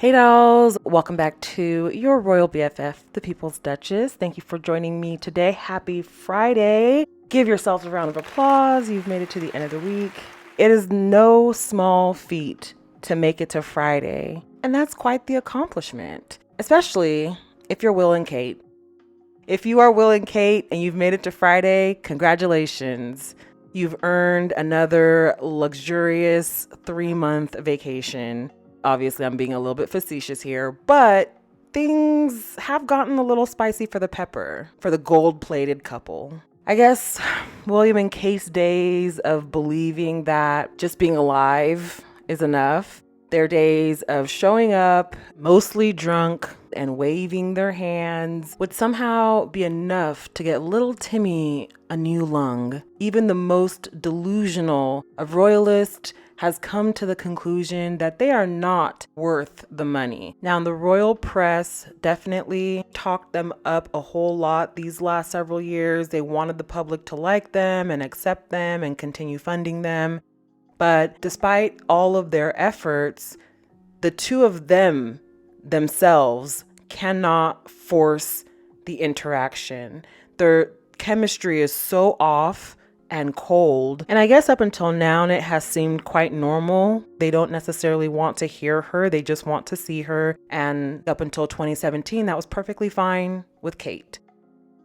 Hey dolls, welcome back to your Royal BFF, the People's Duchess. Thank you for joining me today. Happy Friday. Give yourselves a round of applause. You've made it to the end of the week. It is no small feat to make it to Friday, and that's quite the accomplishment, especially if you're Will and Khate. If you are Will and Khate and you've made it to Friday, congratulations. You've earned another luxurious 3-month vacation. Obviously, I'm being a little bit facetious here, but things have gotten a little spicy for the pepper, for the gold-plated couple. I guess William and Kate's days of believing that just being alive is enough, their days of showing up, mostly drunk, and waving their hands would somehow be enough to get little Timmy a new lung. Even the most delusional of royalists has come to the conclusion that they are not worth the money. Now, the royal press definitely talked them up a whole lot these last several years. They wanted the public to like them and accept them and continue funding them. But despite all of their efforts, the two of them themselves cannot force the interaction. Their chemistry is so off and cold. And I guess up until now, it has seemed quite normal. They don't necessarily want to hear her. They just want to see her. And up until 2017, that was perfectly fine with Khate.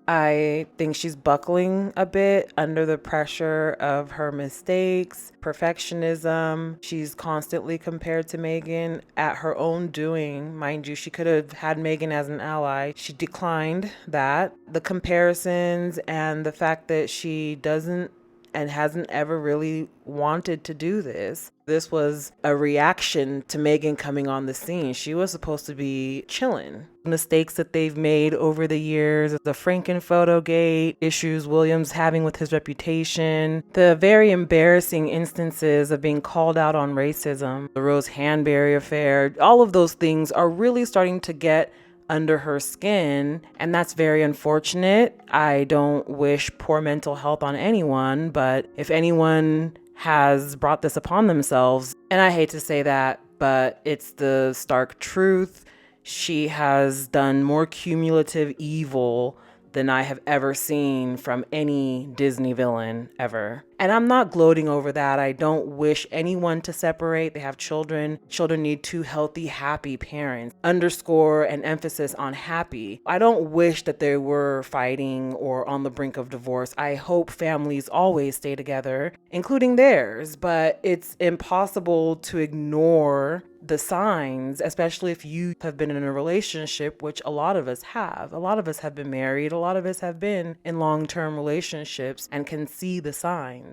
I think she's buckling a bit under the pressure of her mistakes, perfectionism. She's constantly compared to Meghan at her own doing. Mind you, she could have had Meghan as an ally. She declined that. The comparisons and the fact that she doesn't and hasn't ever really wanted to do this. This was a reaction to Meghan coming on the scene. She was supposed to be chilling. Mistakes that they've made over the years, the Franken-Photo gate, issues William's having with his reputation, the very embarrassing instances of being called out on racism, the Rose Hanbury affair, all of those things are really starting to get under her skin, and that's very unfortunate. I don't wish poor mental health on anyone, but if anyone has brought this upon themselves, and I hate to say that, but it's the stark truth, she has done more cumulative evil than I have ever seen from any Disney villain ever. And I'm not gloating over that. I don't wish anyone to separate. They have children. Children need two healthy, happy parents. Underscore an emphasis on happy. I don't wish that they were fighting or on the brink of divorce. I hope families always stay together, including theirs. But it's impossible to ignore the signs, especially if you have been in a relationship, which a lot of us have. A lot of us have been married. A lot of us have been in long-term relationships and can see the signs.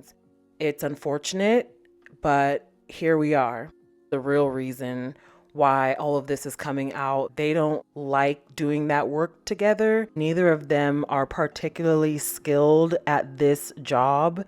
It's unfortunate, but here we are. The real reason why all of this is coming out, they don't like doing that work together. Neither of them are particularly skilled at this job,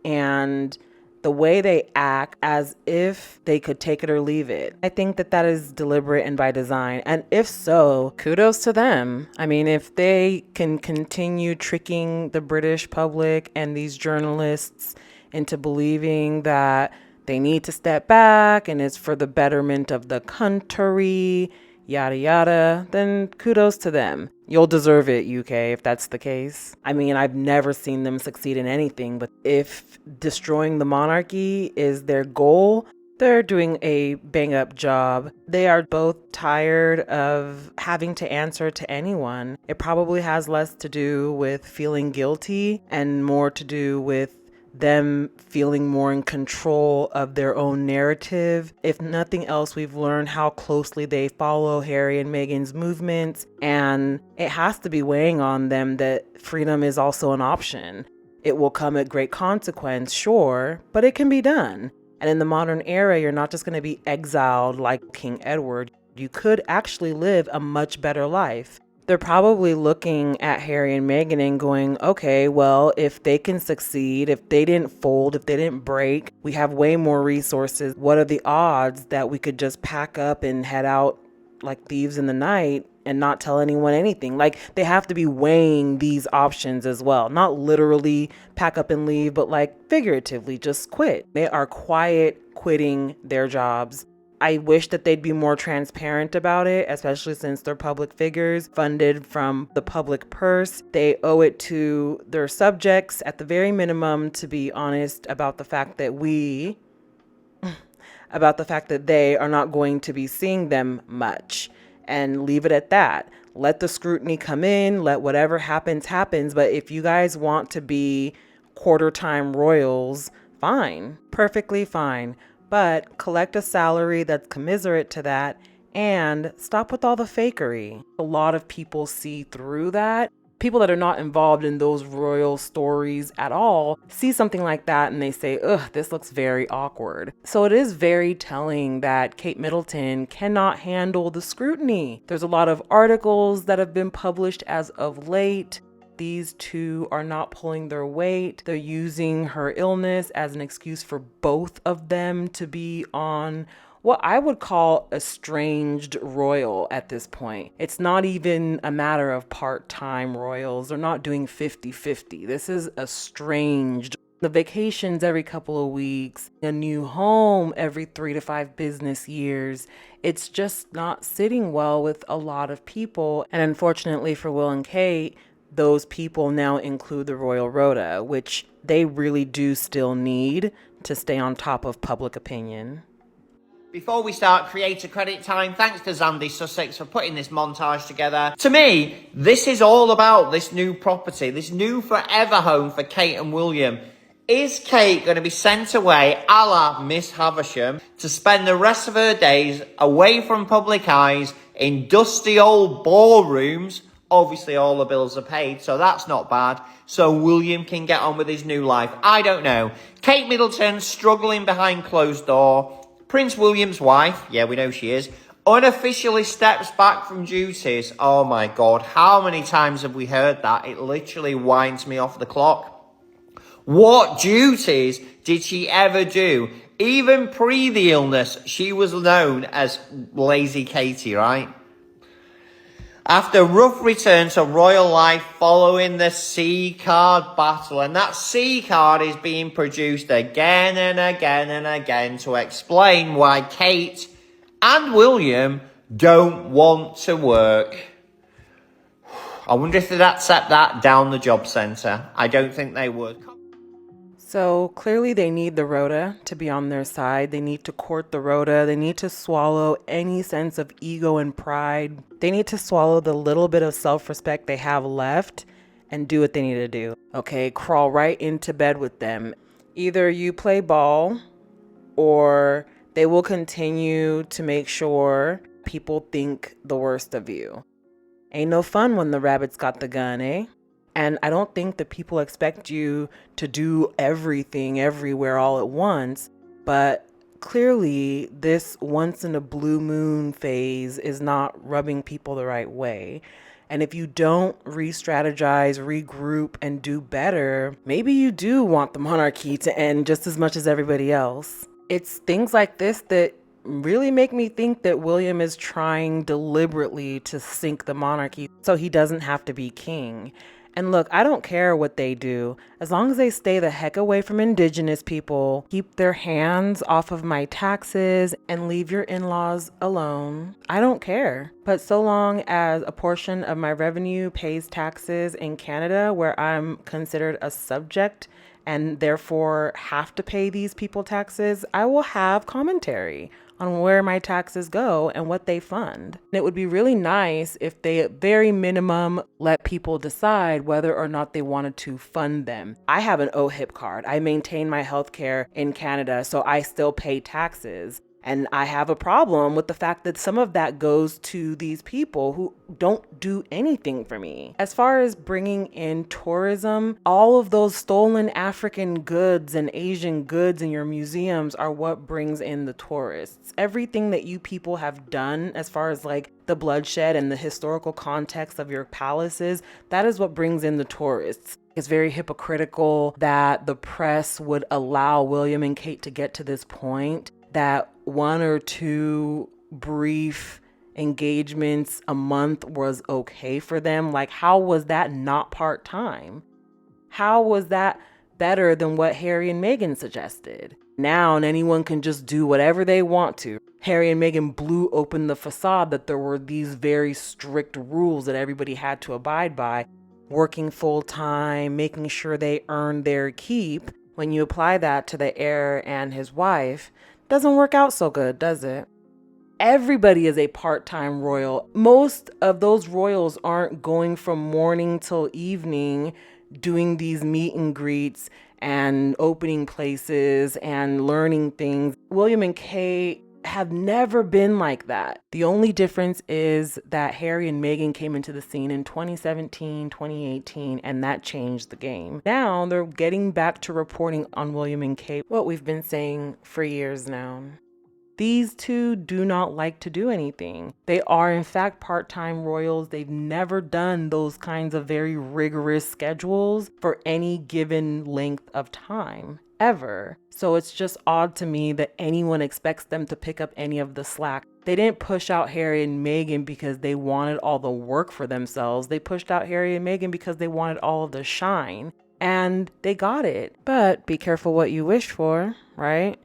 and the way they act as if they could take it or leave it. I think that that is deliberate and by design. And if so, kudos to them. I mean, if they can continue tricking the British public and these journalists into believing that they need to step back and it's for the betterment of the country, yada yada, then kudos to them. You'll deserve it, UK, if that's the case. I mean, I've never seen them succeed in anything, but if destroying the monarchy is their goal, they're doing a bang-up job. They are both tired of having to answer to anyone. It probably has less to do with feeling guilty and more to do with them feeling more in control of their own narrative. If nothing else, we've learned how closely they follow Harry and Meghan's movements, and it has to be weighing on them that freedom is also an option. It will come at great consequence, sure, but it can be done. And in the modern era, you're not just going to be exiled like King Edward. You could actually live a much better life. They're probably looking at Harry and Meghan and going, okay, well, if they can succeed, if they didn't fold, if they didn't break, we have way more resources. What are the odds that we could just pack up and head out like thieves in the night and not tell anyone anything? Like, they have to be weighing these options as well. Not literally pack up and leave, but like figuratively just quit. They are quiet quitting their jobs. I wish that they'd be more transparent about it, especially since they're public figures funded from the public purse. They owe it to their subjects, at the very minimum, to be honest about the fact that they are not going to be seeing them much, and leave it at that. Let the scrutiny come in, let whatever happens, happens. But if you guys want to be quarter time royals, fine, perfectly fine. But collect a salary that's commiserate to that and stop with all the fakery. A lot of people see through that. People that are not involved in those royal stories at all see something like that and they say, ugh, this looks very awkward. So it is very telling that Kate Middleton cannot handle the scrutiny. There's a lot of articles that have been published as of late. These two are not pulling their weight. They're using her illness as an excuse for both of them to be on what I would call estranged royal at this point. It's not even a matter of part-time royals. They're not doing 50-50. This is estranged. The vacations every couple of weeks, a new home every 3 to 5 business years. It's just not sitting well with a lot of people. And unfortunately for Will and Kate, those people now include the Royal Rota, which they really do still need to stay on top of public opinion. Before we start creator credit time, thanks to Zandy Sussex for putting this montage together. To me, this is all about this new property, this new forever home for Kate and William. Is Kate going to be sent away a la Miss Havisham to spend the rest of her days away from public eyes in dusty old ballrooms? Obviously, all the bills are paid, so that's not bad. So William can get on with his new life. I don't know. Kate Middleton struggling behind closed door. Prince William's wife, yeah, we know she is, unofficially steps back from duties. Oh my God, how many times have we heard that? It literally winds me off the clock. What duties did she ever do? Even pre the illness, she was known as Lazy Katie, right? After rough return to royal life following the C card battle, and that C card is being produced again and again and again to explain why Kate and William don't want to work. I wonder if they'd accept that down the job centre. I don't think they would. So clearly they need the Rota to be on their side. They need to court the Rota. They need to swallow any sense of ego and pride. They need to swallow the little bit of self-respect they have left and do what they need to do. Okay, crawl right into bed with them. Either you play ball or they will continue to make sure people think the worst of you. Ain't no fun when the rabbit's got the gun, eh? And I don't think that people expect you to do everything everywhere all at once, but clearly this once in a blue moon phase is not rubbing people the right way. And if you don't re-strategize, regroup, and do better, maybe you do want the monarchy to end just as much as everybody else. It's things like this that really make me think that William is trying deliberately to sink the monarchy so he doesn't have to be king. And look, I don't care what they do, as long as they stay the heck away from indigenous people, keep their hands off of my taxes, and leave your in-laws alone. I don't care. But so long as a portion of my revenue pays taxes in Canada, where I'm considered a subject and therefore have to pay these people taxes, I will have commentary on where my taxes go and what they fund. And it would be really nice if they, at very minimum, let people decide whether or not they wanted to fund them. I have an OHIP card. I maintain my healthcare in Canada, so I still pay taxes. And I have a problem with the fact that some of that goes to these people who don't do anything for me. As far as bringing in tourism, all of those stolen African goods and Asian goods in your museums are what brings in the tourists. Everything that you people have done as far as like the bloodshed and the historical context of your palaces, that is what brings in the tourists. It's very hypocritical that the press would allow William and Kate to get to this point, that 1 or 2 brief engagements a month was okay for them. Like, how was that not part-time? How was that better than what Harry and Meghan suggested. Now anyone can just do whatever they want to. Harry and Meghan blew open the facade that there were these very strict rules that everybody had to abide by. Working full time, making sure they earned their keep. When you apply that to the heir and his wife, doesn't work out so good, does it? Everybody is a part-time royal. Most of those royals aren't going from morning till evening doing these meet and greets and opening places and learning things. William and Kate have never been like that. The only difference is that Harry and Meghan came into the scene in 2017, 2018, and that changed the game. Now they're getting back to reporting on William and Kate, what we've been saying for years now. These two do not like to do anything. They are, in fact, part-time royals. They've never done those kinds of very rigorous schedules for any given length of time, ever. So it's just odd to me that anyone expects them to pick up any of the slack. They didn't push out Harry and Meghan because they wanted all the work for themselves. They pushed out Harry and Meghan because they wanted all of the shine. And they got it. But be careful what you wish for, right?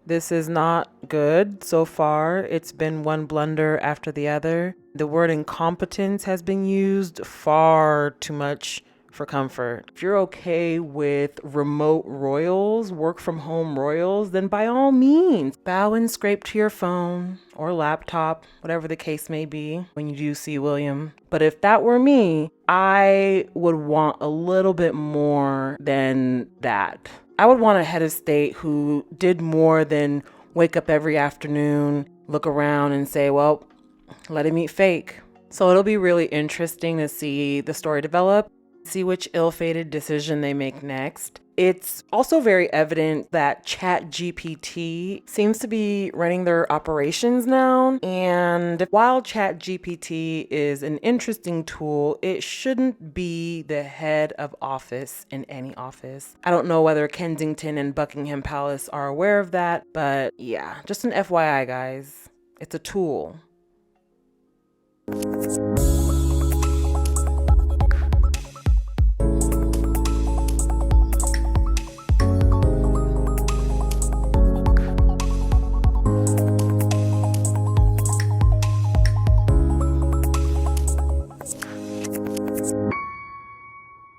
This is not good so far. It's been one blunder after the other. The word incompetence has been used far too much for comfort. If you're okay with remote royals, work from home royals, then by all means, bow and scrape to your phone or laptop, whatever the case may be, when you do see William. But if that were me, I would want a little bit more than that. I would want a head of state who did more than wake up every afternoon, look around and say, well, let him eat fake. So it'll be really interesting to see the story develop, see which ill-fated decision they make next. It's also very evident that ChatGPT seems to be running their operations now. And while ChatGPT is an interesting tool, it shouldn't be the head of office in any office. I don't know whether Kensington and Buckingham Palace are aware of that, but yeah, just an FYI, guys. It's a tool.